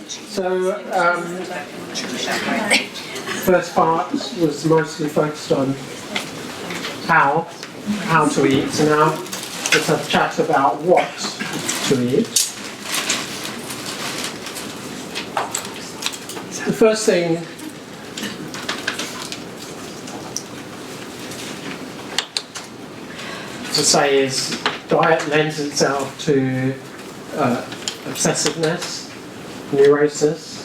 So, first part was mostly focused on how to eat. So now let's have a chat about what to eat. The first thing to say is diet lends itself to obsessiveness, neurosis.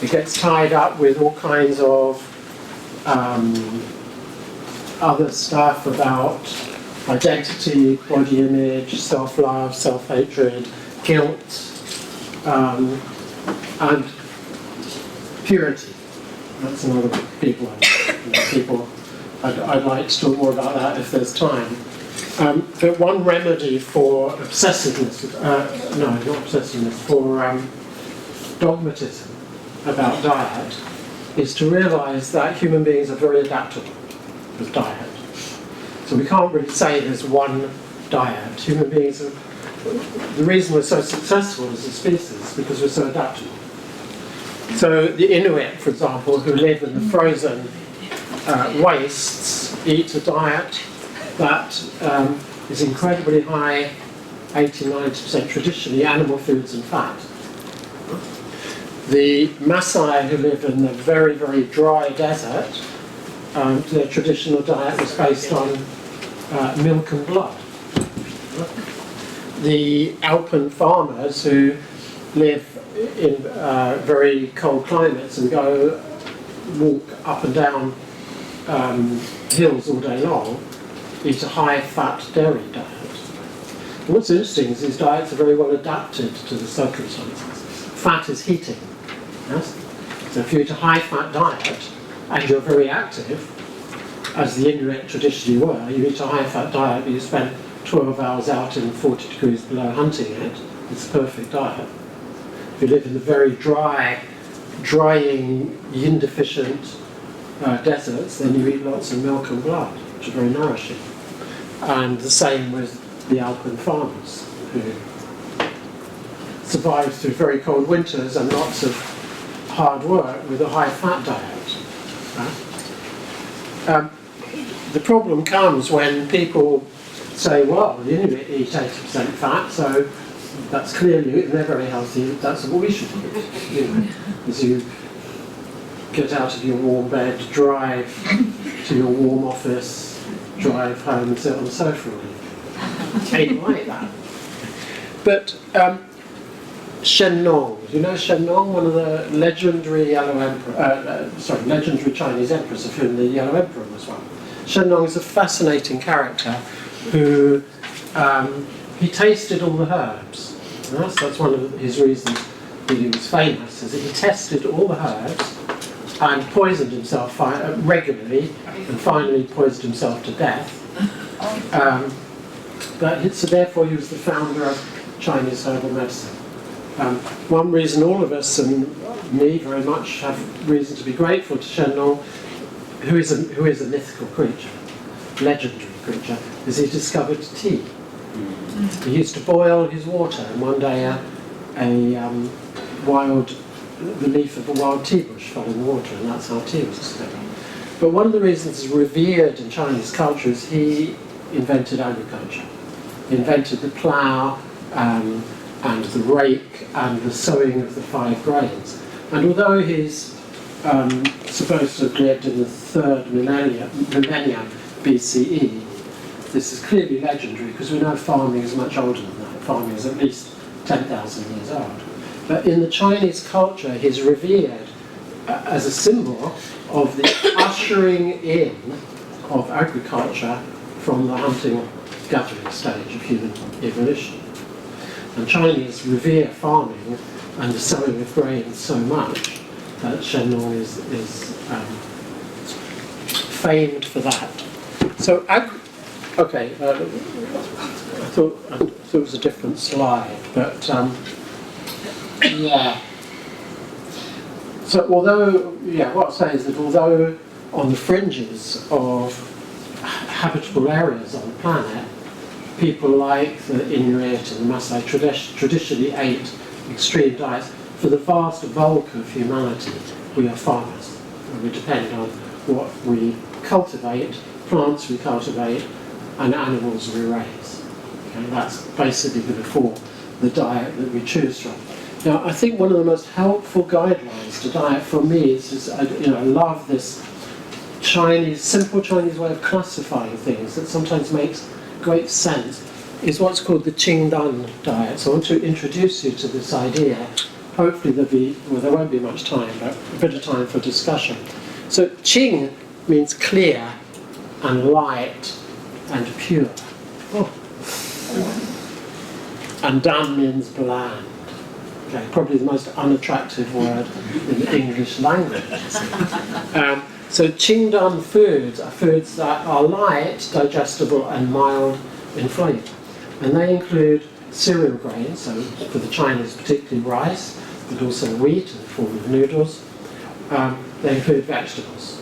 It gets tied up with all kinds of other stuff about identity, body image, self-love, self-hatred, guilt, and purity. That's another big one. I'd like to talk more about that if there's time. But one remedy for obsessiveness, for dogmatism about diet is to realise that human beings are very adaptable with diet. So we can't really say there's one diet. Human beings are, the reason we're so successful as a species is because we're so adaptable. So the Inuit, for example, who live in the frozen wastes, eat a diet that is incredibly high, 80-90% traditionally, animal foods and fat. The Maasai, who live in the very, very dry desert, their traditional diet was based on milk and blood. The Alpine farmers who live in very cold climates and go walk up and down hills all day long, eat a high-fat dairy diet. And what's interesting is these diets are very well adapted to the circumstances. Fat is heating. Yes? So if you eat a high-fat diet and you're very active, as the Inuit traditionally were, you eat a high-fat diet but you spend 12 hours out in 40 degrees below hunting it, it's a perfect diet. If you live in the very drying, yin-deficient deserts, then you eat lots of milk and blood, which are very nourishing. And the same with the Alpine farmers, who survive through very cold winters and lots of hard work with a high-fat diet. The problem comes when people say, well, the Inuit eat 80% fat, so that's clearly, they're very healthy, that's what we should do. As you get out of your warm bed, drive to your warm office, drive home and sit on the sofa all evening. Ain't like that. But Shennong, you know Shennong, one of the legendary legendary Chinese emperors, of whom the Yellow Emperor was one. Shennong is a fascinating character who he tasted all the herbs. Yes, that's one of his reasons that he was famous, is that he tested all the herbs and poisoned himself regularly, and finally poisoned himself to death. So therefore he was the founder of Chinese herbal medicine. One reason all of us, and me very much, have reason to be grateful to Shennong, who is a mythical creature, legendary creature, is he discovered tea. He used to boil his water, and one day the leaf of a wild tea bush fell in the water, and that's how tea was discovered. But one of the reasons it's revered in Chinese culture is he invented agriculture. He invented the plough and the rake and the sowing of the 5 grains. And although he's supposed to have lived in the 3rd millennium BCE, this is clearly legendary because we know farming is much older than that. Farming is at least 10,000 years old. But in the Chinese culture, he's revered as a symbol of the ushering in of agriculture from the hunting-gathering stage of human evolution. And Chinese revere farming and the sowing of grain so much that Shennong is famed for that. So, okay, I thought it was a different slide, but yeah. So what I'll say is that although on the fringes of habitable areas on the planet, people like the Inuit and the Maasai traditionally ate extreme diets, for the vast bulk of humanity, we are farmers. And we depend on what we cultivate, plants we cultivate, and animals we raise. Okay, that's basically going to form the diet that we choose from. Now, I think one of the most helpful guidelines to diet for me is I love this simple Chinese way of classifying things that sometimes makes great sense, is what's called the Qingdan diet. So I want to introduce you to this idea. Hopefully there won't be much time, but a bit of time for discussion. So Qing means clear and light and pure. Oh. And Dan means bland. Okay, probably the most unattractive word in the English language. So Qingdan foods are foods that are light, digestible and mild in flavour. And they include cereal grains, so for the Chinese particularly rice, but also wheat in the form of noodles. They include vegetables.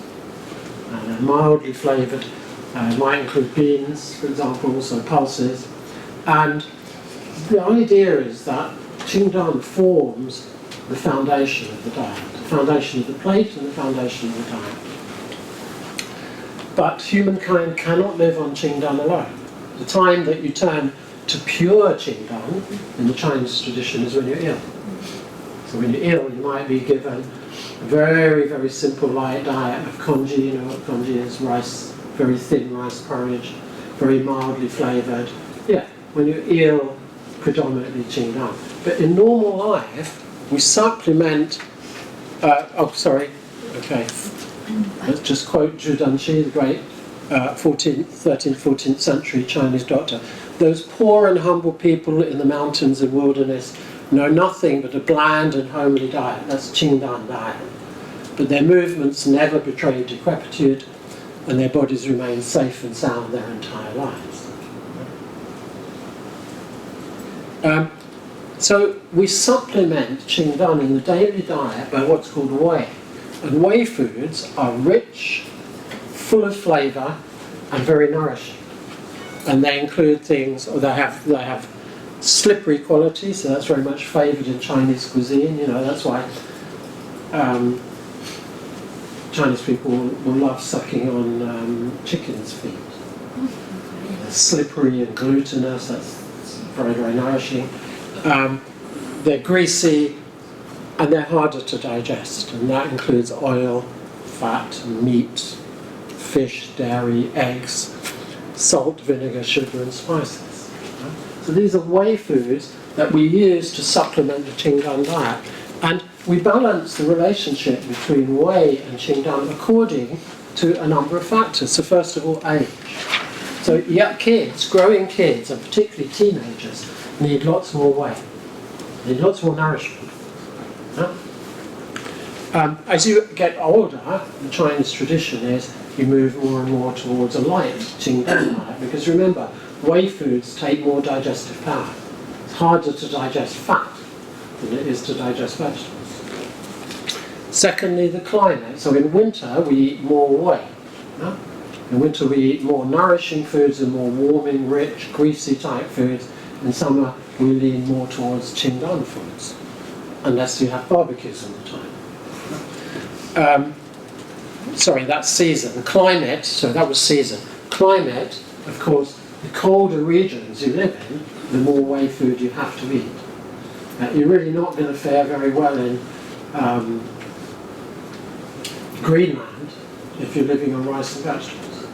They're mildly flavoured. Might include beans, for example, also pulses. And the idea is that Qingdan forms the foundation of the diet, the foundation of the plate and the foundation of the diet. But humankind cannot live on Qingdan alone. The time that you turn to pure Qingdan in the Chinese tradition is when you're ill. So when you're ill, you might be given a very, very simple light diet of congee. You know what congee is? Rice, very thin rice porridge, very mildly flavoured. Yeah, when you're ill, predominantly Qingdan. But in normal life, we supplement. Let's just quote Zhu Dunqi, the great 13th, 14th century Chinese doctor. Those poor and humble people in the mountains and wilderness know nothing but a bland and homely diet. That's Qingdan diet. But their movements never betray decrepitude, and their bodies remain safe and sound their entire lives. So we supplement Qingdan in the daily diet by what's called whey. And whey foods are rich, full of flavour, and very nourishing. And they include things, or they have slippery quality, so that's very much favoured in Chinese cuisine. You know, that's why Chinese people will love sucking on chicken's feet. They're slippery and glutinous, that's very, very nourishing. They're greasy, and they're harder to digest, and that includes oil, fat, meat, fish, dairy, eggs, salt, vinegar, sugar and spices. So these are whey foods that we use to supplement the Qingdan diet. And we balance the relationship between whey and Qingdan according to a number of factors. So first of all, age. So yeah, growing kids, and particularly teenagers, need lots more whey, need lots more nourishment. As you get older, the Chinese tradition is you move more and more towards a light Qingdan diet, because remember, whey foods take more digestive power. It's harder to digest fat than it is to digest vegetables. Secondly, the climate. So in winter, we eat more whey. In winter, we eat more nourishing foods and more warming, rich, greasy type foods. In summer, we lean more towards Qingdan foods, unless you have barbecues all the time. That's season. Climate, so that was season. Climate, of course, the colder regions you live in, the more whey food you have to eat. You're really not going to fare very well in Greenland if you're living on rice and vegetables.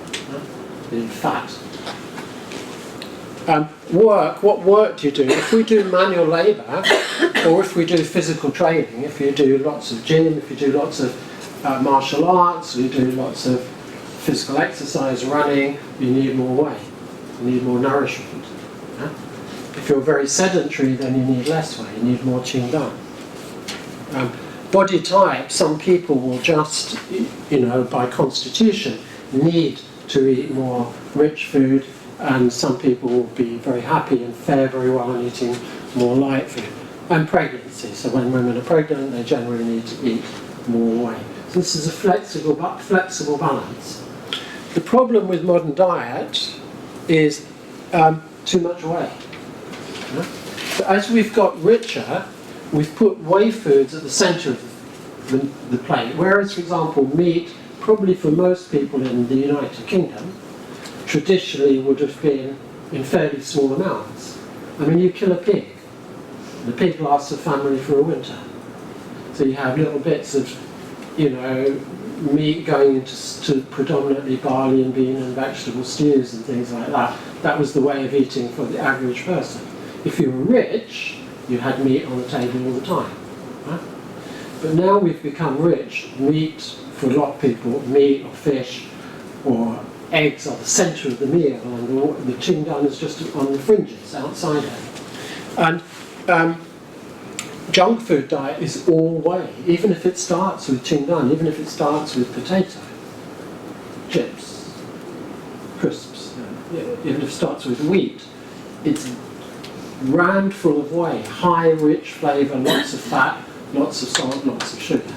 In fat. What work do you do? If we do manual labour, or if we do physical training, if you do lots of gym, if you do lots of martial arts, you do lots of physical exercise, running, you need more whey, you need more nourishment. If you're very sedentary, then you need less whey, you need more Qingdan. Body type, some people will just, by constitution, need to eat more rich food, and some people will be very happy and fare very well on eating more light food. And pregnancy, so when women are pregnant, they generally need to eat more whey. So this is a flexible balance. The problem with modern diet is too much whey. So as we've got richer, we've put whey foods at the centre of the plate, whereas, for example, meat, probably for most people in the United Kingdom, traditionally would have been in fairly small amounts. I mean, you kill a pig, and the pig lasts a family for a winter. So you have little bits of, meat going into predominantly barley and bean and vegetable stews and things like that. That was the way of eating for the average person. If you were rich, you had meat on the table all the time. Right? But now we've become rich. Meat, for a lot of people, meat or fish or eggs are the centre of the meal, and the Qingdan is just on the fringes, outside it. And junk food diet is all whey, even if it starts with Qingdan, even if it starts with potato, chips, crisps, even if it starts with wheat, it's rammed full of whey, high, rich flavour, lots of fat, lots of salt, lots of sugar.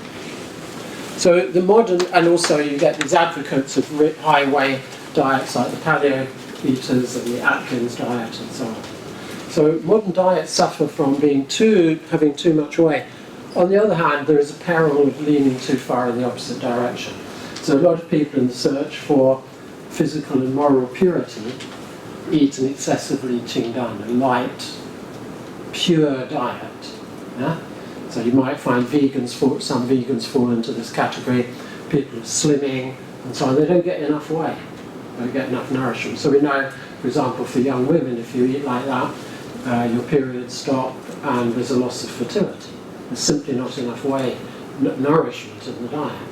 So the modern, and also you get these advocates of high whey diets like the paleo eaters and the Atkins diet and so on. So modern diets suffer from having too much whey. On the other hand, there is a peril of leaning too far in the opposite direction. So a lot of people in the search for physical and moral purity eat an excessively Qingdan, a light, pure diet. Yeah? So you might find some vegans fall into this category. People are slimming and so on. They don't get enough whey. They don't get enough nourishment. So we know, for example, for young women, if you eat like that, your periods stop and there's a loss of fertility. There's simply not enough whey, nourishment in the diet.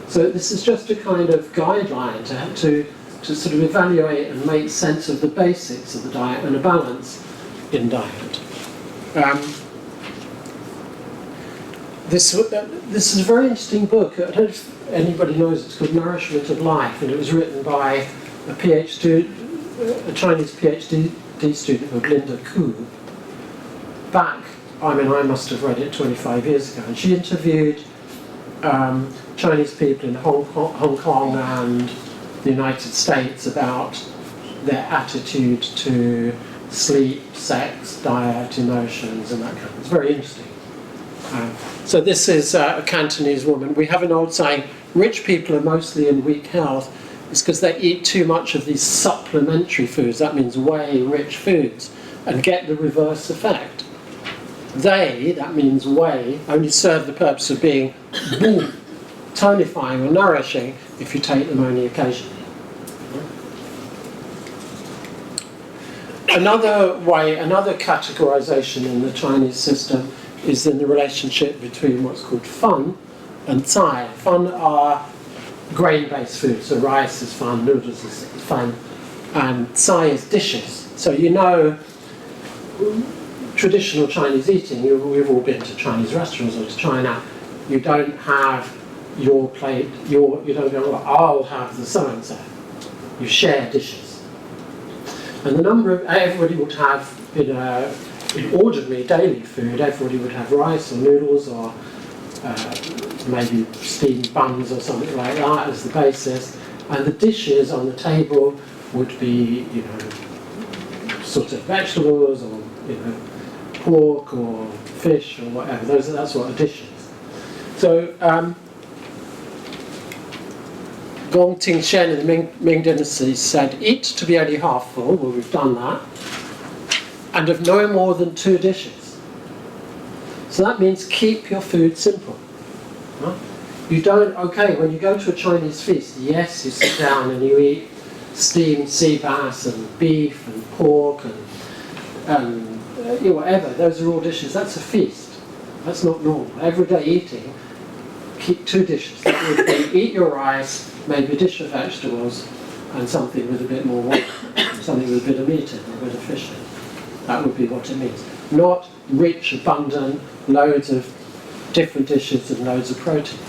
So this is just a kind of guideline to sort of evaluate and make sense of the basics of the diet and a balance in diet. This is a very interesting book. I don't know if anybody knows, it's called Nourishment of Life, and it was written by a Chinese PhD student called Linda Ku. I must have read it 25 years ago, and she interviewed Chinese people in Hong Kong and the United States about their attitude to sleep, sex, diet, emotions, and that kind of thing. It's very interesting. So this is a Cantonese woman. We have an old saying, rich people are mostly in weak health. It's because they eat too much of these supplementary foods, that means whey-rich foods, and get the reverse effect. That means whey, only serve the purpose of being boom, tonifying or nourishing if you take them only occasionally. Another categorization in the Chinese system is in the relationship between what's called fun and cai. Fun are grain-based foods, so rice is fun, noodles is fun, and cai is dishes. So traditional Chinese eating, we've all been to Chinese restaurants or to China, you don't have your plate, you don't go, well, I'll have the so-and-so. You share dishes. And everybody would have, in ordinary daily food, everybody would have rice or noodles or maybe steamed buns or something like that as the basis. And the dishes on the table would be, sort of vegetables or, pork or fish or whatever. That's what a dish is. So, Gong Ting Shen in the Ming Dynasty said, eat to be only half full, well we've done that, and of no more than 2 dishes. So that means keep your food simple. Right? When you go to a Chinese feast, yes, you sit down and you eat steamed sea bass and beef and pork and whatever, those are all dishes. That's a feast. That's not normal. Everyday eating, keep 2 dishes. That would be eat your rice, maybe a dish of vegetables, and something with a bit more water, something with a bit of meat in, or a bit of fish in. That would be what it means. Not rich, abundant, loads of different dishes and loads of protein.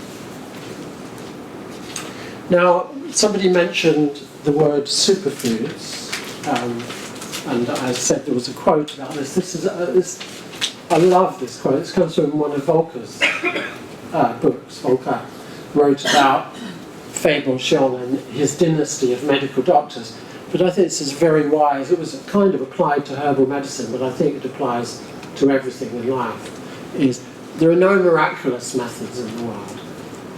Now, somebody mentioned the word superfoods, and I said there was a quote about this. I love this quote. This comes from one of Volker's books. Volker wrote about Fei Xiong and his dynasty of medical doctors. But I think this is very wise. It was kind of applied to herbal medicine, but I think it applies to everything in life. is there are no miraculous methods in the world.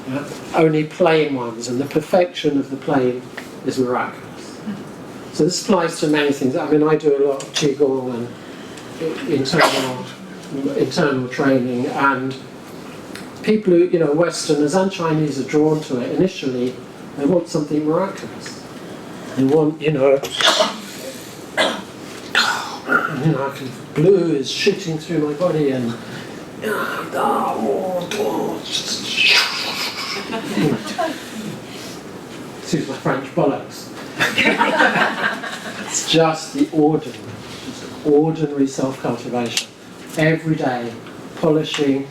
Yeah? Only plain ones, and the perfection of the plain is miraculous. So this applies to many things. I mean, I do a lot of qigong and internal training, and people who, you know, Westerners and Chinese are drawn to it. Initially, they want something miraculous. They want, blue is shooting through my body, and excuse my French, bollocks. It's just the ordinary self-cultivation. Every day, polishing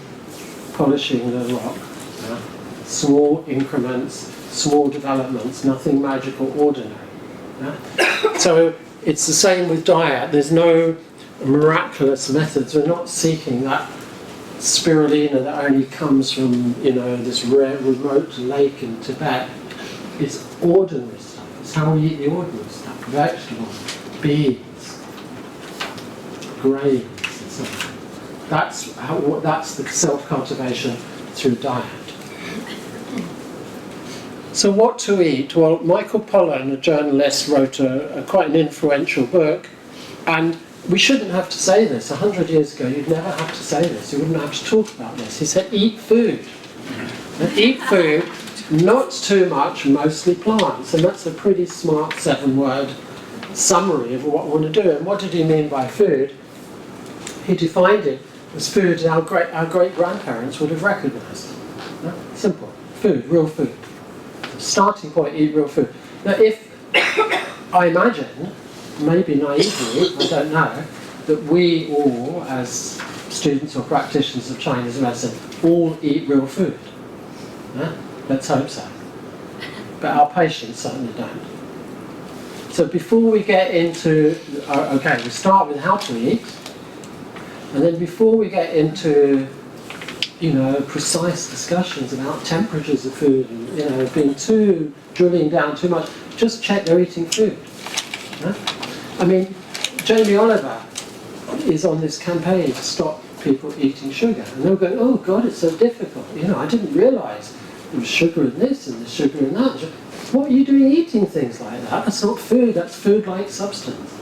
the rock. Yeah? Small increments, small developments, nothing magical, ordinary. Yeah? So it's the same with diet. There's no miraculous methods. We're not seeking that spirulina that only comes from, this rare remote lake in Tibet. It's ordinary stuff. It's how we eat the ordinary stuff. Vegetables, beans, grains, and so on. That's the self-cultivation through diet. So what to eat? Well, Michael Pollan, a journalist, wrote quite an influential book, and we shouldn't have to say this. 100 years ago, you'd never have to say this. You wouldn't have to talk about this. He said, eat food. And eat food, not too much, mostly plants. And that's a pretty smart 7-word summary of what we want to do. And what did he mean by food? He defined it as food our great-grandparents would have recognised. Yeah? Simple. Food, real food. Starting point, eat real food. Now, if I imagine, maybe naively, I don't know, that we all, as students or practitioners of Chinese medicine, all eat real food. Yeah? Let's hope so. But our patients certainly don't. So before we get into, okay, we start with how to eat, and then before we get into precise discussions about temperatures of food and, being drilling down too much, just check they're eating food. Yeah? I mean, Jamie Oliver is on this campaign to stop people eating sugar. And they'll go, oh God, it's so difficult. I didn't realise there was sugar in this and there's sugar in that. What are you doing eating things like that? That's not food, that's food-like substance.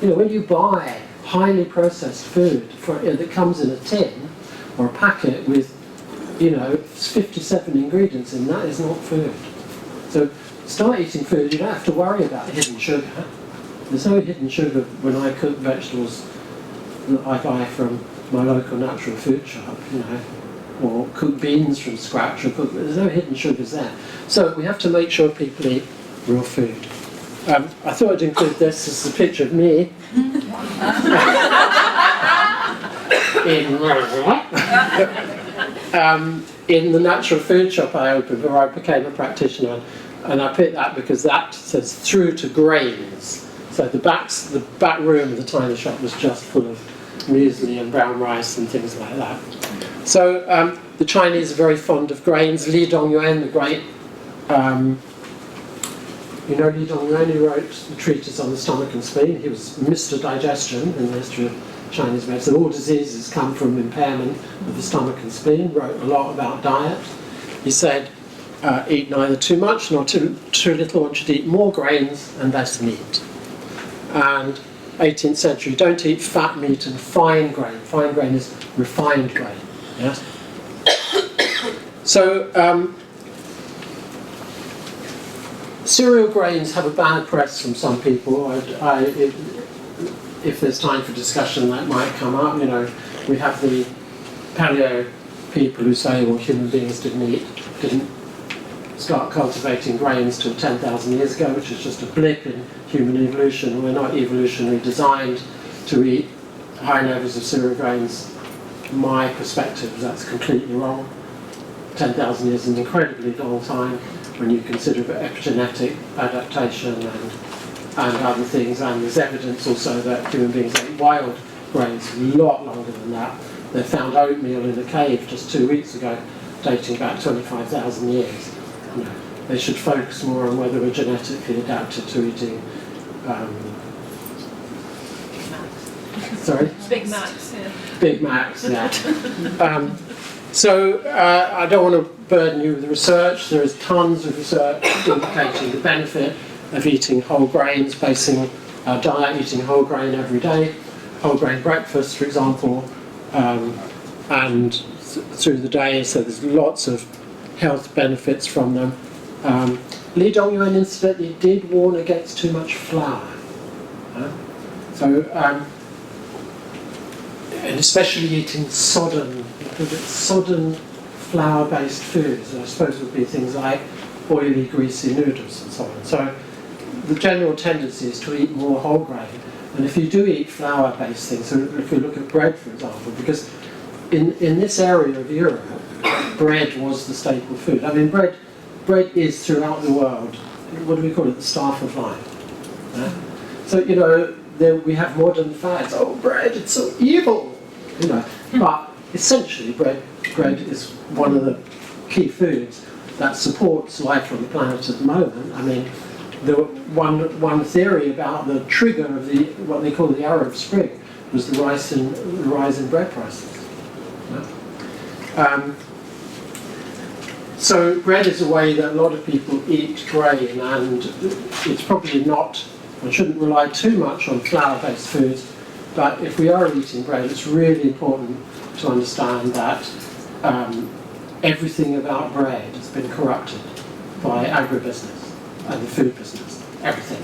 When you buy highly processed food that comes in a tin, or a packet with, 57 ingredients in, that is not food. So start eating food, you don't have to worry about hidden sugar. There's no hidden sugar when I cook vegetables that I buy from my local natural food shop, or cook beans from scratch, there's no hidden sugars there. So we have to make sure people eat real food. I thought I'd include this as a picture of me. In the natural food shop I opened where I became a practitioner, and I picked that because that says through to grains. So the back room of the tiny shop was just full of muesli and brown rice and things like that. So the Chinese are very fond of grains. Li Dongyuan, the great, Li Dongyuan, who wrote the treatise on the stomach and spleen. He was Mr. Digestion in the history of Chinese medicine. All diseases come from impairment of the stomach and spleen. Wrote a lot about diet. He said, eat neither too much nor too little. One should eat more grains and less meat. And 18th century, don't eat fat meat and fine grain. Fine grain is refined grain. Yes. So cereal grains have a bad press from some people. If there's time for discussion, that might come up. We have the paleo people who say, well, human beings didn't start cultivating grains till 10,000 years ago, which is just a blip in human evolution. We're not evolutionarily designed to eat high levels of cereal grains. My perspective is that's completely wrong. 10,000 years is an incredibly long time when you consider epigenetic adaptation and other things, and there's evidence also that human beings ate wild grains a lot longer than that. They found oatmeal in a cave just 2 weeks ago, dating back 25,000 years. They should focus more on whether we're genetically adapted to eating Sorry? Big Macs, yeah. Big Macs, yeah. So I don't want to burden you with research. There is tons of research indicating the benefit of eating whole grains, basing our diet, eating whole grain every day, whole grain breakfast, for example, and through the day. So there's lots of health benefits from them. Lee Dong-Yuan incidentally did warn against too much flour. And especially eating sodden flour-based foods, and I suppose would be things like oily, greasy noodles and so on. So the general tendency is to eat more whole grain. And if you do eat flour-based things, so if we look at bread, for example, because in this area of Europe, bread was the staple food. I mean, bread is throughout the world, what do we call it, the staff of life. Yeah? So, you know, we have modern fads, oh, bread, it's so evil, you know. But essentially, bread is one of the key foods that supports life on the planet at the moment. I mean, one theory about the trigger of what they call the Arab Spring was the rise in bread prices. Yeah? So bread is a way that a lot of people eat grain, and it's probably not, one shouldn't rely too much on flour-based foods, but if we are eating bread, it's really important to understand that everything about bread has been corrupted by agribusiness and the food business, everything.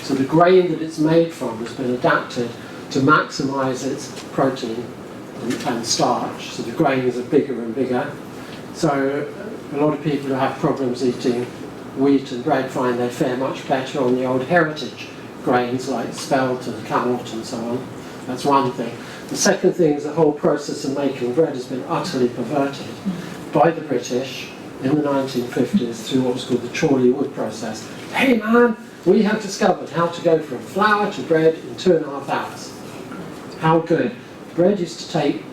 So the grain that it's made from has been adapted to maximise its protein and starch, so the grains are bigger and bigger. So a lot of people who have problems eating wheat and bread find they fare much better on the old heritage grains like spelt and kamut and so on. That's one thing. The second thing is the whole process of making bread has been utterly perverted by the British in the 1950s through what was called the Chorley Wood process. Hey man, we have discovered how to go from flour to bread in 2.5 hours. How good. Bread used to take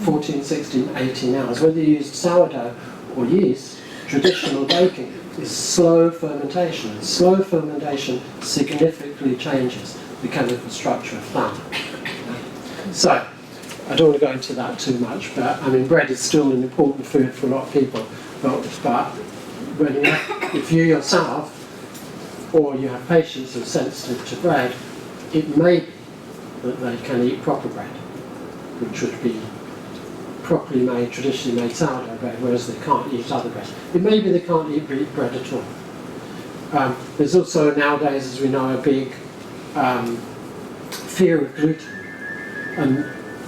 14, 16, 18 hours. Whether you used sourdough or yeast, traditional baking is slow fermentation. And slow fermentation significantly changes the chemical structure of flour. So, I don't want to go into that too much, but I mean, bread is still an important food for a lot of people. But if you yourself, or you have patients who are sensitive to bread, it may be that they can eat proper bread, which would be properly made, traditionally made sourdough bread, whereas they can't eat other bread. It may be they can't eat bread at all. There's also nowadays, as we know, a big fear of gluten. And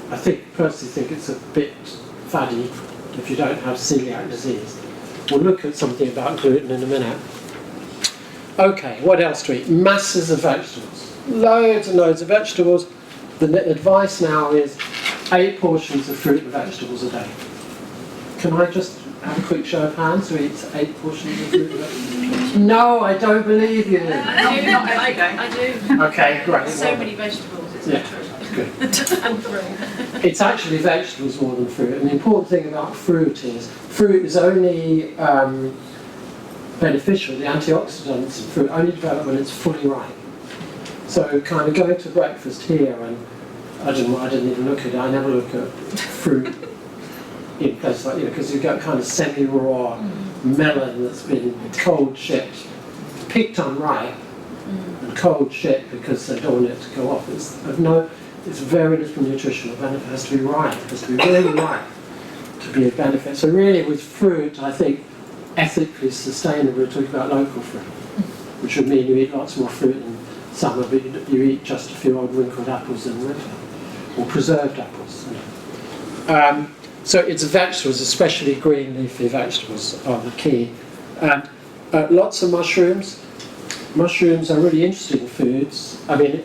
I personally think it's a bit faddy if you don't have celiac disease. We'll look at something about gluten in a minute. Okay, what else do we eat? Masses of vegetables. Loads and loads of vegetables. The advice now is 8 portions of fruit and vegetables a day. Can I just have a quick show of hands who eats 8 portions of fruit and vegetables? No, I don't believe you. I do. Okay, great. So many vegetables, it's Yeah. Good. It's actually vegetables more than fruit. And the important thing about fruit is only beneficial, the antioxidants in fruit only develop when it's fully ripe. So kind of going to breakfast here, and I didn't even look at it, I never look at fruit in places like, because you get kind of semi-raw melon that's been cold shipped, picked unripe, and cold shipped because they don't want it to go off. It's very little nutritional benefit. It has to be ripe. It has to be really ripe to be a benefit. So really with fruit, I think ethically sustainable, we're talking about local fruit, which would mean you eat lots more fruit in summer, but you eat just a few old wrinkled apples in winter, or preserved apples. So it's vegetables, especially green leafy vegetables, are the key. Lots of mushrooms. Mushrooms are really interesting foods. I mean,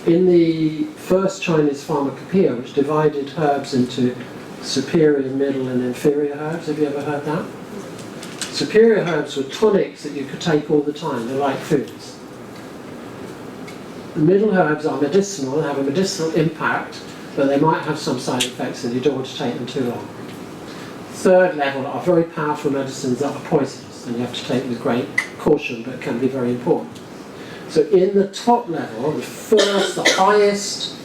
in the first Chinese pharmacopoeia, which divided herbs into superior, middle and inferior herbs, have you ever heard that? Superior herbs were tonics that you could take all the time, they're like foods. The middle herbs are medicinal, have a medicinal impact, but they might have some side effects and you don't want to take them too long. Third level are very powerful medicines that are poisonous, and you have to take them with great caution, but can be very important. So in the top level, the highest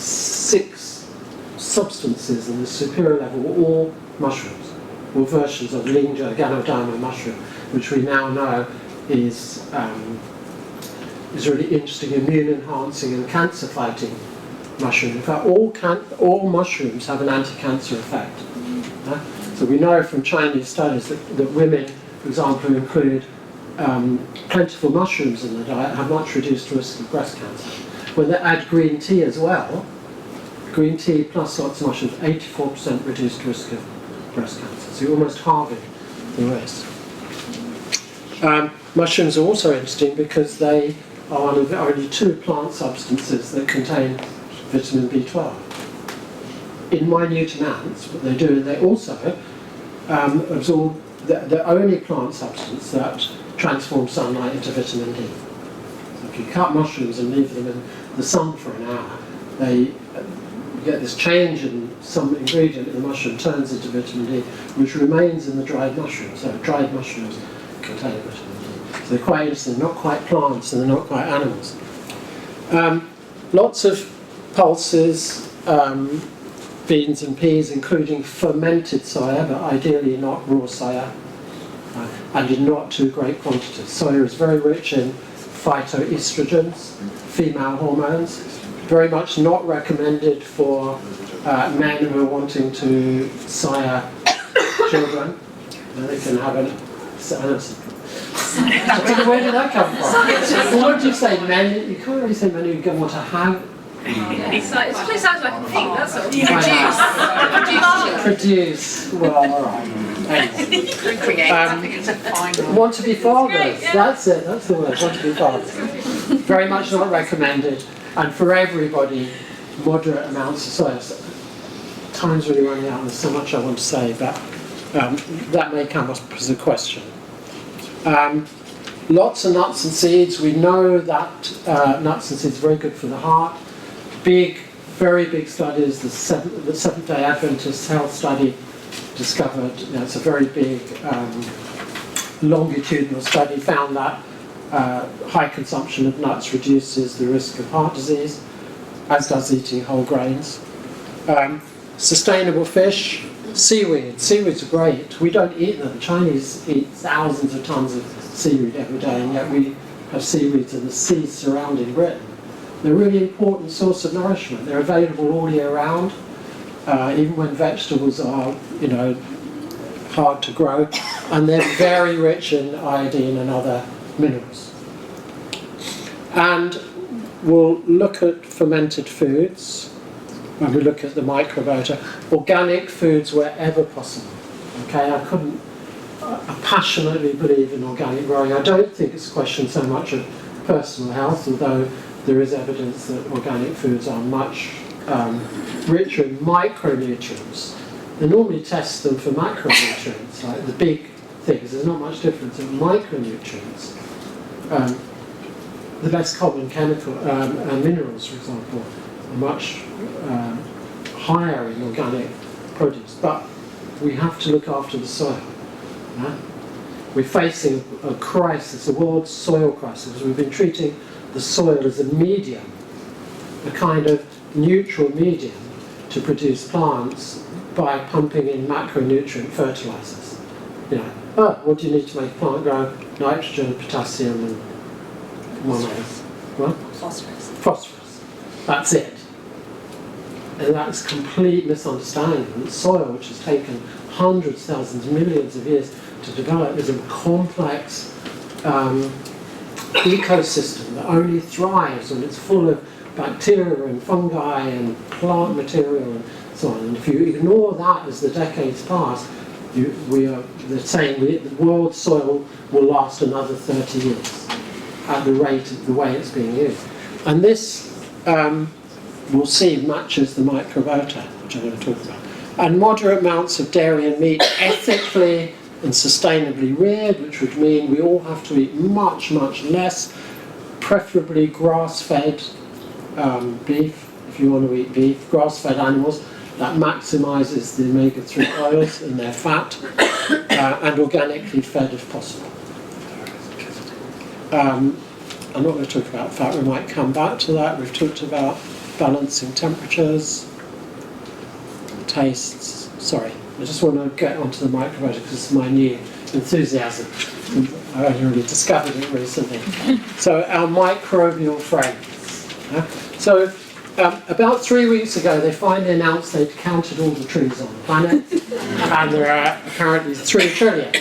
6 substances in the superior level were all mushrooms, or versions of Lingzhi Ganoderma mushroom, which we now know is really interesting, immune-enhancing and cancer-fighting mushroom. In fact, all mushrooms have an anti-cancer effect. So we know from Chinese studies that women, for example, who include plentiful mushrooms in their diet have much reduced risk of breast cancer. When they add green tea as well, green tea plus lots of mushrooms, 84% reduced risk of breast cancer. So you're almost halving the risk. Mushrooms are also interesting because they are one of the only 2 plant substances that contain vitamin B12. In minute amounts, what they do, and they also absorb the only plant substance that transforms sunlight into vitamin D. So if you cut mushrooms and leave them in the sun for an hour, you get this change in some ingredient in the mushroom turns into vitamin D, which remains in the dried mushroom. So dried mushrooms contain vitamin D. So they're quite interesting, not quite plants and they're not quite animals. Lots of pulses, beans and peas, including fermented soya, but ideally not raw soya, and in not too great quantities. Soya is very rich in phytoestrogens, female hormones, very much not recommended for men who are wanting to sire children. They can have where did that come from? Well, what do you say, men? You can't really say men who want to have. It sounds like a pig, that's all. Produce. Well, all right. Want to be fathers. That's it. That's the word. Want to be fathers. Very much not recommended. And for everybody, moderate amounts of soya. Time's really running out. There's so much I want to say, but that may come up as a question. Lots of nuts and seeds. We know that nuts and seeds are very good for the heart. Very big studies. The Seventh-day Adventist Health Study discovered, it's a very big longitudinal study, found that high consumption of nuts reduces the risk of heart disease, as does eating whole grains. Sustainable fish, seaweed. Seaweeds are great. We don't eat them. The Chinese eat thousands of tons of seaweed every day, and yet we have seaweeds in the seas surrounding Britain. They're a really important source of nourishment. They're available all year round, even when vegetables are, hard to grow, and they're very rich in iodine and other minerals. And we'll look at fermented foods when we look at the microbiota. Organic foods wherever possible. Okay, I passionately believe in organic growing. I don't think it's a question so much of personal health, although there is evidence that organic foods are much richer in micronutrients. They normally test them for macronutrients, like the big things. There's not much difference in micronutrients. The less common chemical minerals, for example, are much higher in organic produce. But we have to look after the soil. Yeah? We're facing a crisis, a world soil crisis. We've been treating the soil as a medium, a kind of neutral medium to produce plants by pumping in macronutrient fertilizers. What do you need to make a plant grow? Nitrogen, potassium, and one other. What? Phosphorus. That's it. And that's complete misunderstanding. The soil, which has taken hundreds, thousands, millions of years to develop, is a complex ecosystem that only thrives when it's full of bacteria and fungi and plant material and so on. And if you ignore that as the decades pass, they're saying the world's soil will last another 30 years at the rate of the way it's being used. And this, we'll see, matches the microbiota, which I'm going to talk about. And moderate amounts of dairy and meat, ethically and sustainably reared, which would mean we all have to eat much, much less, preferably grass-fed beef, if you want to eat beef, grass-fed animals. That maximises the omega-3 oils in their fat, and organically fed if possible. I'm not going to talk about fat, we might come back to that. We've talked about balancing temperatures, tastes. Sorry, I just want to get onto the microbiota because it's my new enthusiasm. I only really discovered it recently. So our microbial friends. So about 3 weeks ago, they finally announced they'd counted all the trees on the planet, and there are apparently 3 trillion,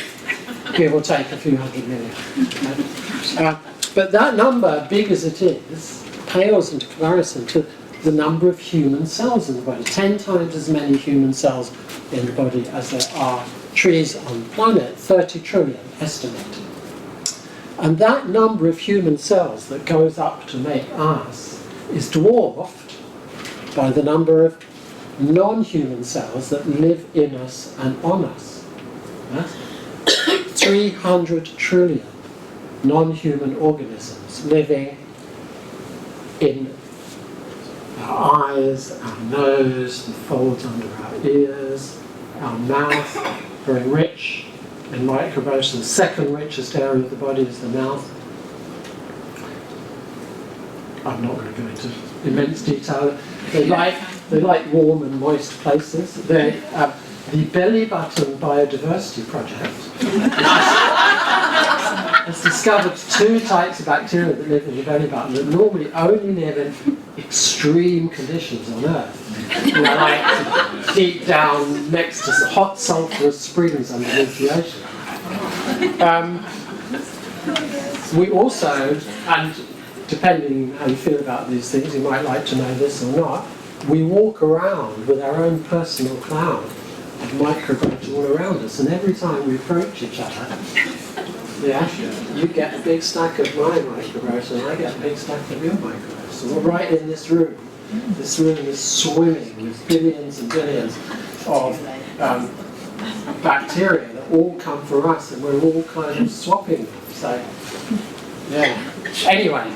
give or take a few hundred million. But that number, big as it is, pales into comparison to the number of human cells in the body. 10 times as many human cells in the body as there are trees on the planet, 30 trillion estimated. And that number of human cells that goes up to make us is dwarfed by the number of non-human cells that live in us and on us. 300 trillion non-human organisms living in our eyes, our nose, the folds under our ears, our mouth, very rich in microbiota. The second richest area of the body is the mouth. I'm not going to go into immense detail. They like warm and moist places. The Belly Button Biodiversity Project has discovered 2 types of bacteria that live in the belly button that normally only live in extreme conditions on Earth. Like deep down next to hot sulphurous springs underneath the ocean. We also, and depending how you feel about these things, you might like to know this or not, we walk around with our own personal cloud of microbiota all around us, and every time we approach each other, you get a big stack of my microbiota and I get a big stack of your microbiota. So we're right in this room. This room is swimming with billions and billions of bacteria that all come from us, and we're all kind of swapping them. So, yeah. Anyway,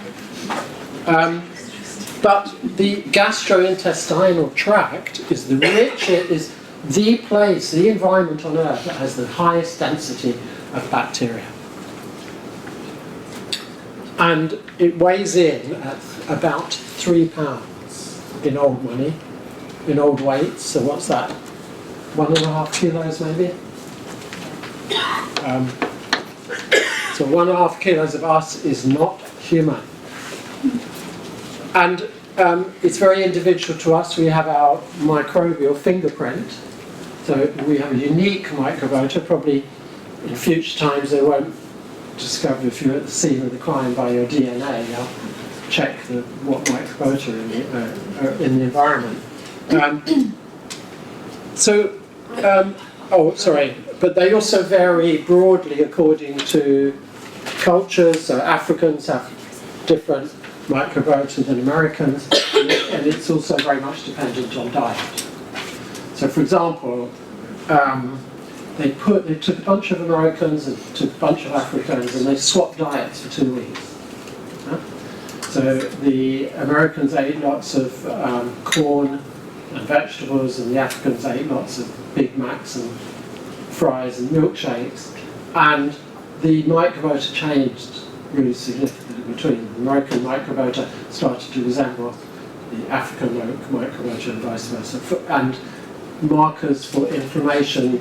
but the gastrointestinal tract is the place, the environment on Earth that has the highest density of bacteria. And it weighs in at about 3 pounds in old money, in old weights. So what's that? 1.5 kilos maybe? So 1.5 kilos of us is not human. And it's very individual to us. We have our microbial fingerprint. So we have a unique microbiota. Probably in future times they won't discover if you're at the scene of the crime by your DNA. They'll check what microbiota are in the environment. But they also vary broadly according to cultures. So Africans have different microbiota than Americans, and it's also very much dependent on diet. So, for example, they took a bunch of Americans and took a bunch of Africans, and they swapped diets for 2 weeks. So the Americans ate lots of corn and vegetables, and the Africans ate lots of Big Macs and fries and milkshakes, and the microbiota changed really significantly between them. The American microbiota started to resemble the African microbiota and vice versa, and markers for inflammation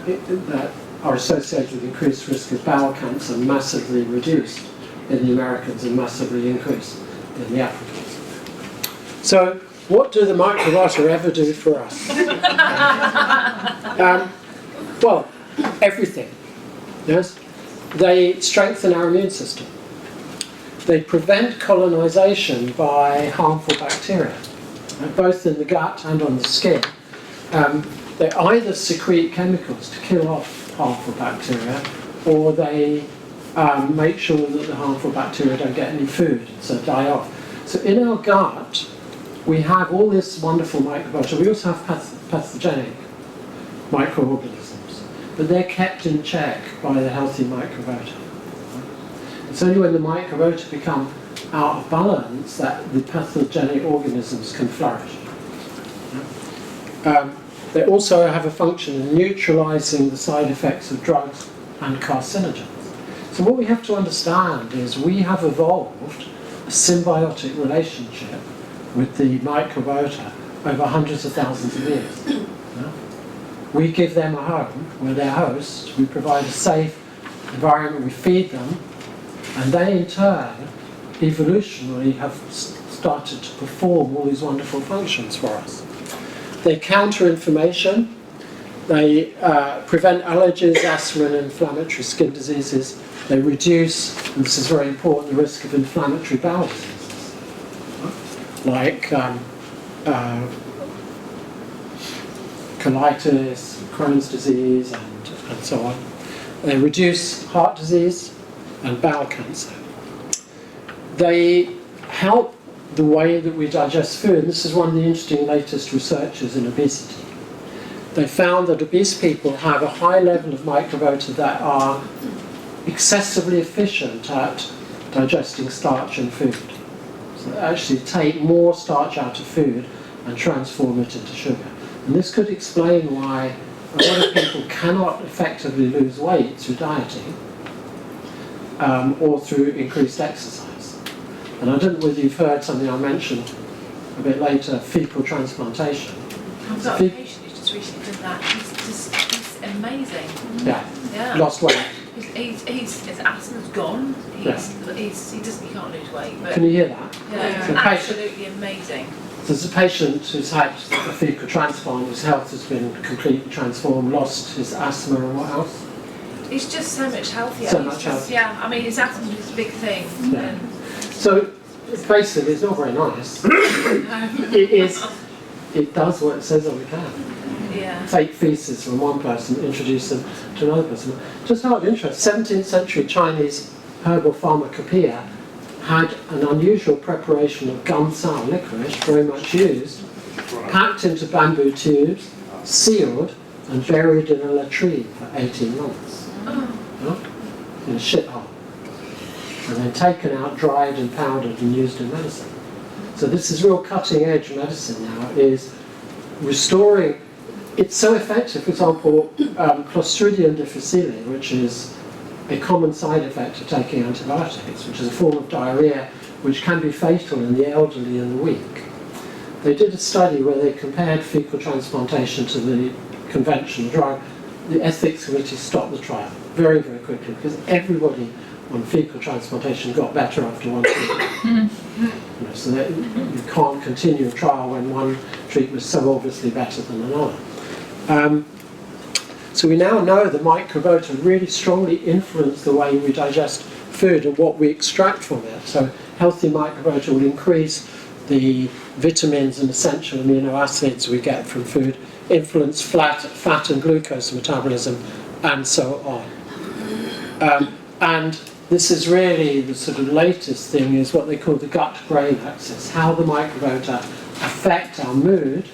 that are associated with increased risk of bowel cancer massively reduced in the Americans and massively increased in the Africans. So what do the microbiota ever do for us? Well, everything. Yes? They strengthen our immune system. They prevent colonization by harmful bacteria, both in the gut and on the skin. They either secrete chemicals to kill off harmful bacteria, or they make sure that the harmful bacteria don't get any food, so die off. So in our gut, we have all this wonderful microbiota. We also have pathogenic microorganisms, but they're kept in check by the healthy microbiota. It's only when the microbiota become out of balance that the pathogenic organisms can flourish. They also have a function in neutralizing the side effects of drugs and carcinogens. So what we have to understand is we have evolved a symbiotic relationship with the microbiota over hundreds of thousands of years. Yeah? We give them a home, we're their host, we provide a safe environment, we feed them, and they in turn, evolutionarily, have started to perform all these wonderful functions for us. They counter inflammation, they prevent allergies, asthma and inflammatory skin diseases, they reduce, and this is very important, the risk of inflammatory bowel diseases, like colitis, Crohn's disease, and so on. They reduce heart disease and bowel cancer. They help the way that we digest food. This is one of the interesting latest researches in obesity. They found that obese people have a high level of microbiota that are excessively efficient at digesting starch in food. So they actually take more starch out of food and transform it into sugar. And this could explain why a lot of people cannot effectively lose weight through dieting or through increased exercise. And I don't know whether you've heard something I mentioned a bit later, fecal transplantation. I've got a patient who just recently did that. He's amazing. Yeah. Lost weight. His asthma's gone. He can't lose weight. But can you hear that? Yeah, absolutely amazing. There's a patient who's had a fecal transplant, whose health has been completely transformed, lost his asthma and what else? He's just so much healthier. So much healthier. Yeah, I mean, his asthma is a big thing. Yeah. So basically, it's not very nice. It does what it says on the can. Yeah. Take feces from one person, introduce them to another person. Just out of interest, 17th century Chinese herbal pharmacopoeia had an unusual preparation of gum sour licorice, very much used, packed into bamboo tubes, sealed, and buried in a latrine for 18 months. In a shithole. And then taken out, dried and powdered and used in medicine. So this is real cutting edge medicine now, is restoring. It's so effective, for example, Clostridium difficile, which is a common side effect of taking antibiotics, which is a form of diarrhea which can be fatal in the elderly and the weak. They did a study where they compared fecal transplantation to the conventional drug. The ethics committee stopped the trial very, very quickly because everybody on fecal transplantation got better after one treatment. So that you can't continue a trial when one treatment is so obviously better than another. So we now know the microbiota really strongly influence the way we digest food and what we extract from it. So healthy microbiota will increase the vitamins and essential amino acids we get from food, influence fat and glucose metabolism, and so on. And this is really the sort of latest thing, is what they call the gut-brain axis, how the microbiota affect our mood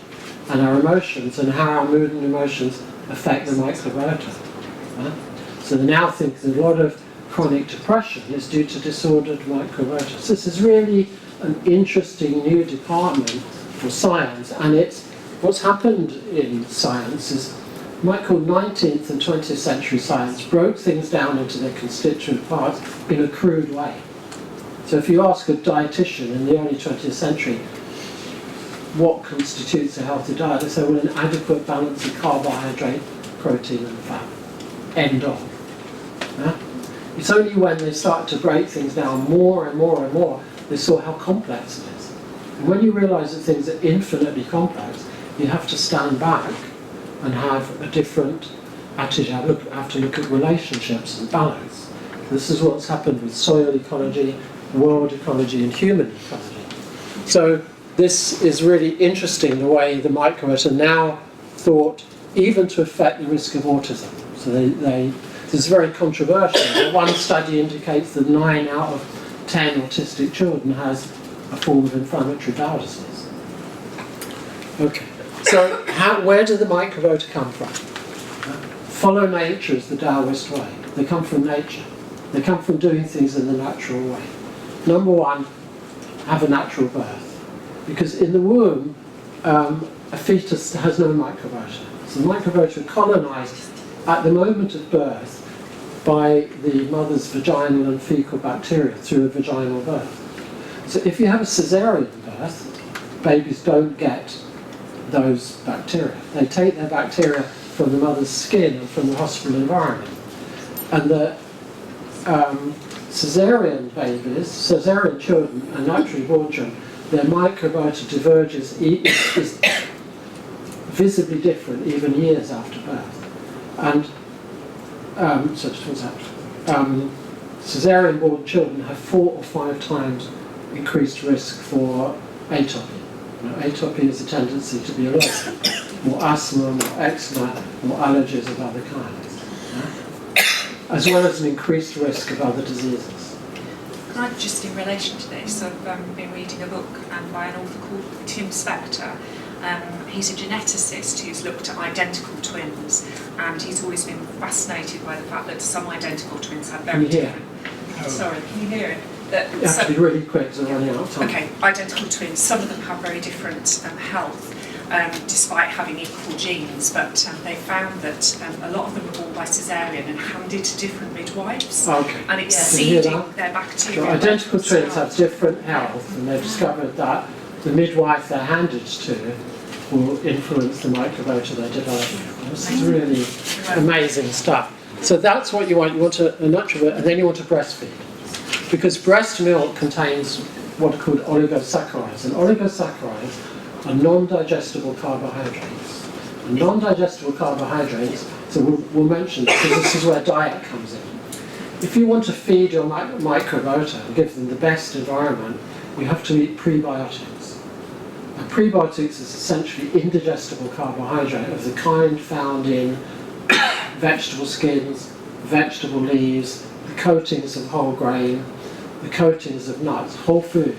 and our emotions, and how our mood and emotions affect the microbiota. So they now think that a lot of chronic depression is due to disordered microbiota. So this is really an interesting new department for science, and it's what's happened in science is, you might call 19th and 20th century science broke things down into their constituent parts in a crude way. So if you ask a dietitian in the early 20th century what constitutes a healthy diet, they say, well, an adequate balance of carbohydrate, protein and fat. End of. Yeah? It's only when they started to break things down more and more and more, they saw how complex it is. And when you realise that things are infinitely complex, you have to stand back and have a different attitude. You have to look at relationships and balance. This is what's happened with soil ecology, world ecology and human ecology. So this is really interesting, the way the microbiota now thought even to affect the risk of autism. So this is very controversial. One study indicates that 9 out of 10 autistic children has a form of inflammatory bowel disease. Okay, so where do the microbiota come from? Follow nature is the Taoist way. They come from nature. They come from doing things in the natural way. Number one, have a natural birth. Because in the womb, a fetus has no microbiota. So the microbiota are colonised at the moment of birth by the mother's vaginal and fecal bacteria through a vaginal birth. So if you have a caesarean birth, babies don't get those bacteria. They take their bacteria from the mother's skin and from the hospital environment. And the caesarean children and naturally born children, their microbiota diverges is visibly different even years after birth. And caesarean born children have 4 or 5 times increased risk for atopy. Now, atopy is a tendency to be allergic, more asthma, more eczema, more allergies of other kinds, as well as an increased risk of other diseases. Can I just, in relation to this, I've been reading a book by an author called Tim Spector. He's a geneticist who's looked at identical twins, and he's always been fascinated by the fact that some identical twins have very different... Sorry, can you hear it? You have to be really quick, because we're running out of time. Okay, identical twins, some of them have very different health, despite having equal genes, but they found that a lot of them were born by caesarean and handed to different midwives, and exceeding their bacteria. So identical twins have different health, and they've discovered that the midwife they're handed to will influence the microbiota they're developing. This is really amazing stuff. So that's what you want. You want a natural, and then you want to breastfeed. Because breast milk contains what are called oligosaccharides. And oligosaccharides are non-digestible carbohydrates. And non-digestible carbohydrates, so we'll mention this, because this is where diet comes in. If you want to feed your microbiota and give them the best environment, you have to eat prebiotics. And prebiotics is essentially indigestible carbohydrate of the kind found in vegetable skins, vegetable leaves, the coatings of whole grain, the coatings of nuts, whole food.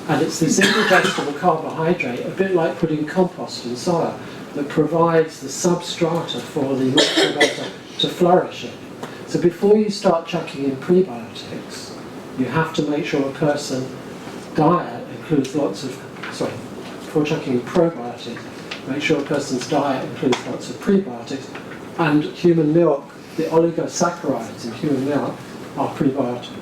And it's this indigestible carbohydrate, a bit like putting compost in soil, that provides the substrata for the microbiota to flourish in. So before you start chucking in prebiotics, you have to make sure a person's diet includes before chucking in probiotics, make sure a person's diet includes lots of prebiotics. And human milk, the oligosaccharides in human milk are prebiotics.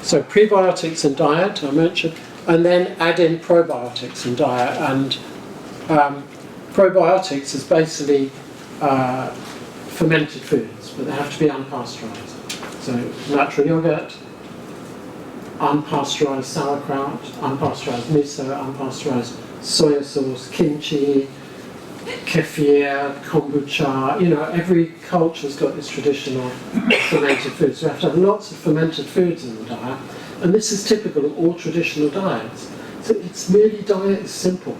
So prebiotics in diet, I mentioned, and then add in probiotics in diet. And probiotics is basically fermented foods, but they have to be unpasteurized. So natural yogurt, unpasteurized sauerkraut, unpasteurized miso, unpasteurized soya sauce, kimchi, kefir, kombucha, every culture's got its traditional fermented foods. So we have to have lots of fermented foods in the diet, and this is typical of all traditional diets. So it's really, diet is simple.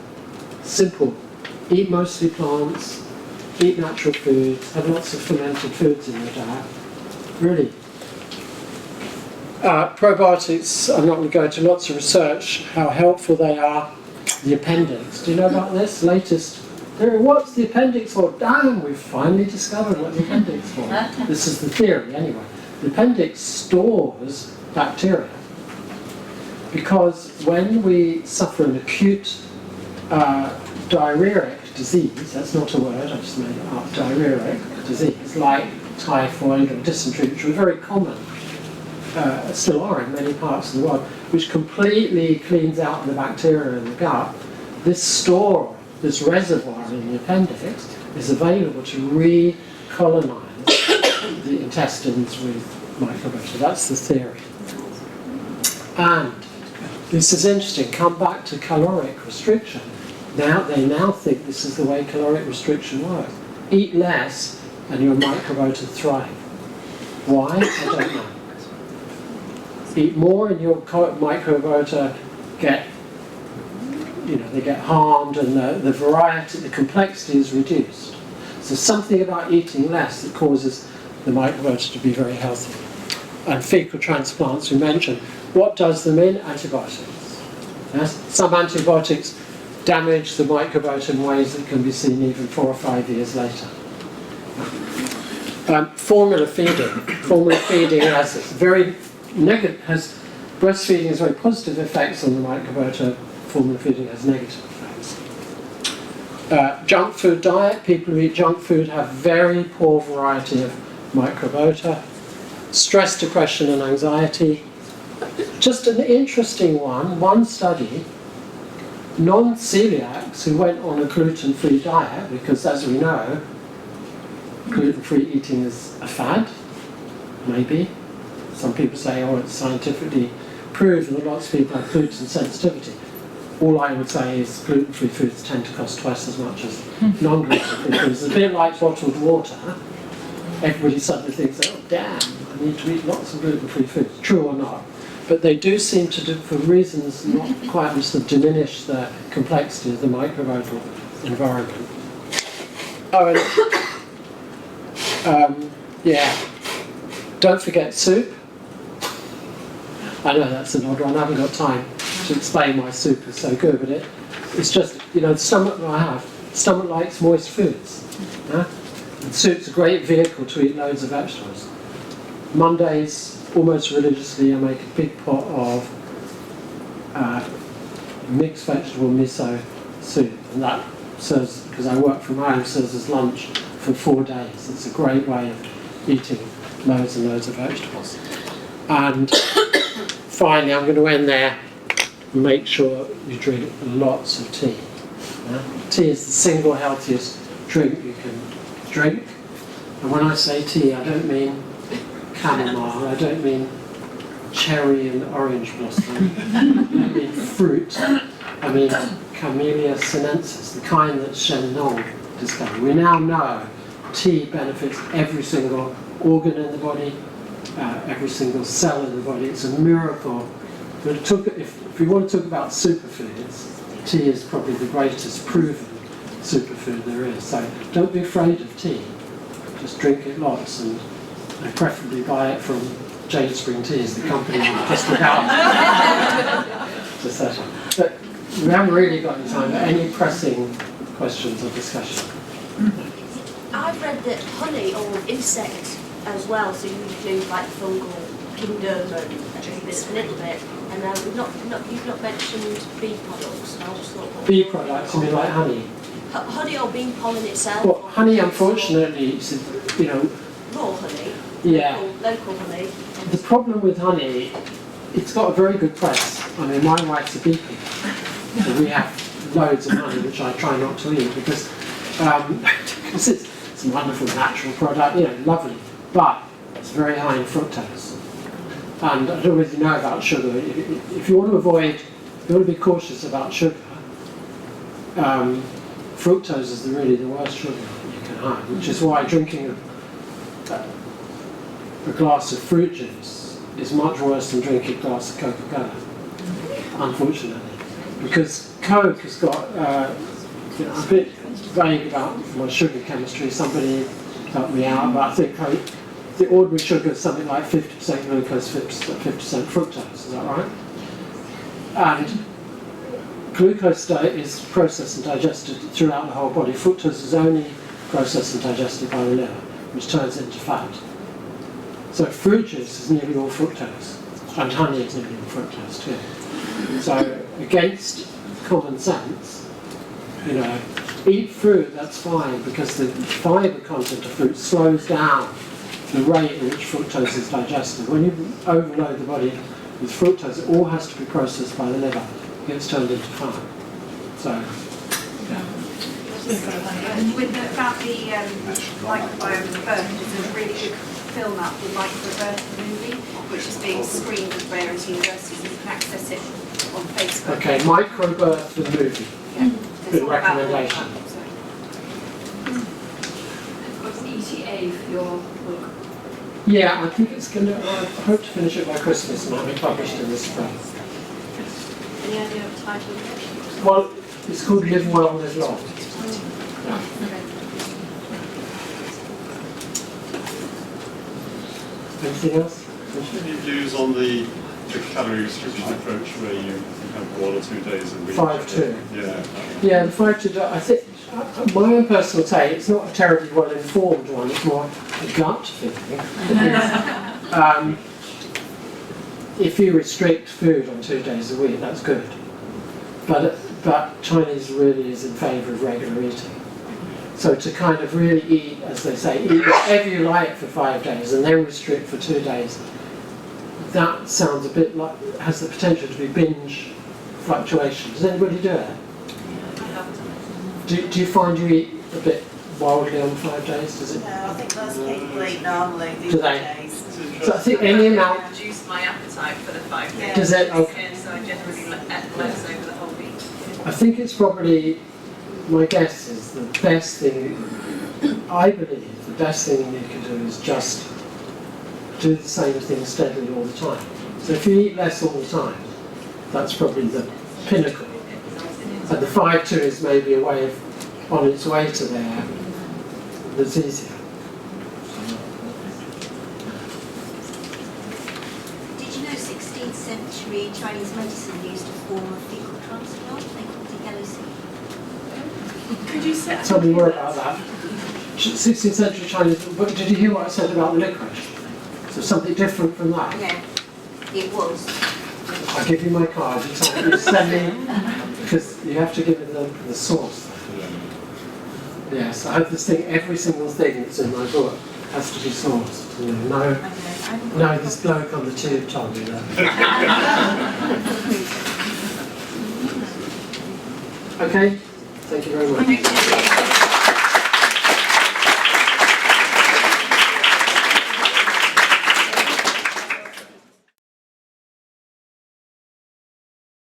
Simple. Eat mostly plants, eat natural foods, have lots of fermented foods in your diet. Really. Probiotics, I'm not going to go into lots of research, how helpful they are. The appendix, do you know about this? Latest theory, what's the appendix for? Damn, we've finally discovered what the appendix is for. This is the theory, anyway. The appendix stores bacteria. Because when we suffer an acute diarrheic disease, that's not a word, I just made it up, diarrheic disease, like typhoid or dysentery, which were very common, still are in many parts of the world, which completely cleans out the bacteria in the gut, this store, this reservoir in the appendix is available to recolonize the intestines with microbiota. That's the theory. And this is interesting, come back to caloric restriction. They now think this is the way caloric restriction works. Eat less and your microbiota thrive. Why? I don't know. Eat more and your microbiota they get harmed, and the variety, the complexity is reduced. So something about eating less that causes the microbiota to be very healthy. And fecal transplants we mentioned. What does them in? Antibiotics. Yes? Some antibiotics damage the microbiota in ways that can be seen even 4 or 5 years later. Formula feeding. Formula feeding has breastfeeding has very positive effects on the microbiota. Formula feeding has negative effects. Junk food diet. People who eat junk food have very poor variety of microbiota. Stress, depression and anxiety. just an interesting one study, non-celiacs who went on a gluten-free diet, because as we know, gluten-free eating is a fad, maybe. Some people say, oh, it's scientifically proven that lots of people have gluten sensitivity. All I would say is gluten-free foods tend to cost twice as much as non-gluten-free foods. It's a bit like bottled water. Everybody suddenly thinks, oh damn, I need to eat lots of gluten-free foods. True or not. But they do seem to, for reasons not quite understood, diminish the complexity of the microbial environment. Oh, and yeah, don't forget soup. I know that's an odd one, I haven't got time to explain why soup is so good, but it's just, the stomach I have, stomach likes moist foods. Yeah? And soup's a great vehicle to eat loads of vegetables. Mondays, almost religiously, I make a big pot of mixed vegetable miso soup, and that serves, because I work from home, serves as lunch for 4 days. It's a great way of eating loads and loads of vegetables. And finally, I'm going to end there. Make sure you drink lots of tea. Yeah? Tea is the single healthiest drink you can drink. And when I say tea, I don't mean chamomile, I don't mean cherry and orange blossom, I don't mean fruit, I mean Camellia sinensis, the kind that Shen Nong discovered. We now know tea benefits every single organ in the body, every single cell in the body. It's a miracle. But if we want to talk about superfoods, tea is probably the greatest proven superfood there is. So don't be afraid of tea. Just drink it lots, and preferably buy it from Jade Spring Teas, the company just without. But we haven't really got any time. But any pressing questions or discussion? I've read that honey or insect as well, so you include like fungal kingdom and this a little bit, and you've not mentioned bee products. And I just thought, bee products, you mean like honey? Honey or bee pollen itself? Well, honey, unfortunately, Raw honey. Yeah. Local honey. The problem with honey, it's got a very good press. I mean, my wife's a beekeeper, so we have loads of honey, which I try not to eat because it's a wonderful natural product, lovely, but it's very high in fructose. And I don't really know about sugar. If you want to be cautious about sugar, fructose is really the worst sugar you can have, which is why drinking a glass of fruit juice is much worse than drinking a glass of Coca-Cola, unfortunately. Because Coke has got, a bit vague about my sugar chemistry, somebody helped me out, but I think the ordinary sugar is something like 50% glucose, 50% fructose, is that right? And glucose is processed and digested throughout the whole body. Fructose is only processed and digested by the liver, which turns it into fat. So fruit juice is nearly all fructose, and honey is nearly all fructose too. So against common sense, eat fruit, that's fine, because the fibre content of fruit slows down the rate at which fructose is digested. When you overload the body with fructose, it all has to be processed by the liver. It gets turned into fat. So, yeah. And about the microbiome and the birth, there's a really good film out, the Microbirth movie, which is being screened at various universities. You can access it on Facebook. Okay, Microbirth the movie. Yeah. Good recommendation. What's the ETA for your book? Yeah, I think it's going to, I hope to finish it by Christmas and it'll be published in the spring. Any idea of title? Well, it's called Live Well, Live Long. Yeah. Anything else? Any views on the calorie restriction approach where you have 1 or 2 days a week? 5-2. Yeah. Yeah, the 5-2, I think, my own personal take, it's not a terribly well informed one, it's more a gut feeling. If you restrict food on 2 days a week, that's good. But Chinese really is in favour of regular eating. So to kind of really eat, as they say, eat whatever you like for 5 days and then restrict for 2 days, that sounds a bit like, has the potential to be binge fluctuation. Does anybody do it? Do you find you eat a bit wildly on 5 days? Does it? No, I think most people eat normally these Do they? days. So I think any amount. Reduce my appetite for the 5 days. Yeah. Does it? Okay. So I generally eat less over the whole week. I think it's probably, my guess is the best thing, I believe, the best thing you can do is just do the same thing steadily all the time. So if you eat less all the time, that's probably the pinnacle. And the 5-2 is maybe a way of, on its way to there, that's easier. Did you know 16th century Chinese medicine used a form of fecal transplant? They called it yellow sea. Could you say? Tell me more about that. 16th century Chinese, but did you hear what I said about the licorice? So something different from that? Yeah, it was. I'll give you my card, you send me, because you have to give it the source. Yes, I have this thing, every single thing that's in my book has to be sourced. You know, no, this bloke on the tube told me that. Okay, thank you very much.